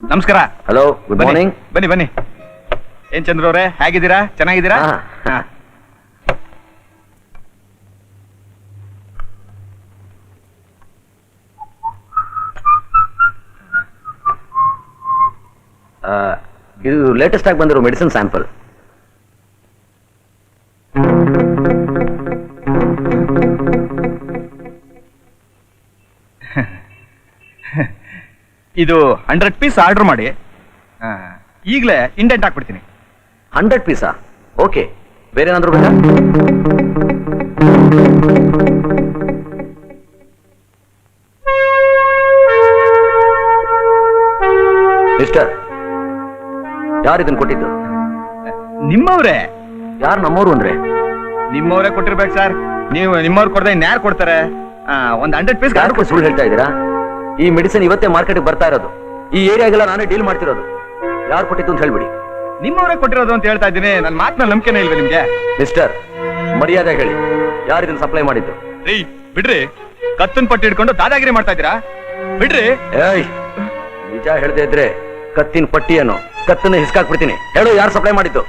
ನಮಸ್ಕಾರ. Hello, good morning. ಬನ್ನಿ ಬನ್ನಿ. ಏನ್ ಚಂದ್ರ ಅವ್ರೆ, ಹೇಗಿದ್ದೀರಾ? ಚೆನ್ನಾಗಿದ್ದೀರಾ? ಹಾ. ಇದು ಲೇಟೆಸ್ಟ್ ಆಗಿ ಬಂದಿರೋ ಮೆಡಿಸಿನ್ ಸ್ಯಾಂಪಲ್. ಇದು 100 ಪೀಸ್ ಆರ್ಡರ್ ಮಾಡಿ ಈಗಲೇ ಇಂಡೆಂಟ್ ಹಾಕ್ಬಿಡ್ತೀನಿ. 100 ಪೀಸಾ? ಓಕೆ. ಬೇರೆ ಏನಾದ್ರು ಬೇಕಾ? ಮಿಸ್ಟರ್, ಯಾರು ಇದನ್ನ ಕೊಟ್ಟಿದ್ದು? ನಿಮ್ಮವ್ರೆ. ಯಾರು ನಮ್ಮವರು ಅಂದ್ರೆ? ನಿಮ್ಮವ್ರೆ ಕೊಟ್ಟಿರ್ಬೇಕು ಸರ್. ನೀವು ನಿಮ್ಮವ್ರು ಕೊಡದೆ ಇನ್ಯಾರು ಕೊಡ್ತಾರೆ? ಒಂದ್ 100 ಪೀಸ್ ಯಾರು ಸುಳ್ಳು ಹೇಳ್ತಾ ಇದ್ದೀರಾ? ಈ ಮೆಡಿಸಿನ್ ಇವತ್ತೇ ಮಾರ್ಕೆಟ್ಗೆ ಬರ್ತಾ ಇರೋದು. ಈ ಏರಿಯಾಗೆಲ್ಲ ನಾನೇ ಡೀಲ್ ಮಾಡ್ತಿರೋದು. ಯಾರು ಕೊಟ್ಟಿದ್ದು ಅಂತ ಹೇಳ್ಬಿಡಿ. ನಿಮ್ಮವ್ರೆ ಕೊಟ್ಟಿರೋದು ಅಂತ ಹೇಳ್ತಾ ಇದ್ದೀನಿ. ನನ್ನ ಮಾತಿನ ನಂಬಿಕೆನೇ ಇಲ್ವೇ ನಿಮ್ಗೆ? ಮಿಸ್ಟರ್, ಮರ್ಯಾದೆ ಹೇಳಿ, ಯಾರು ಇದನ್ನ ಸಪ್ಲೈ ಮಾಡಿದ್ದು? ರೀ ಬಿಡ್ರಿ, ಕತ್ತನ್ ಪಟ್ಟಿ ಹಿಡ್ಕೊಂಡು ದಾದಾಗಿರಿ ಮಾಡ್ತಾ ಇದ್ದೀರಾ? ಬಿಡ್ರಿ. ಏಯ್, ನಿಜ ಹೇಳ್ದೆ ಇದ್ರೆ ಕತ್ತಿನ ಪಟ್ಟಿಯನ್ನು ಕತ್ತನ್ನ ಹಿಸ್ಕಾಕ್ಬಿಡ್ತೀನಿ. ಹೇಳು, ಯಾರು ಸಪ್ಲೈ ಮಾಡಿದ್ದು?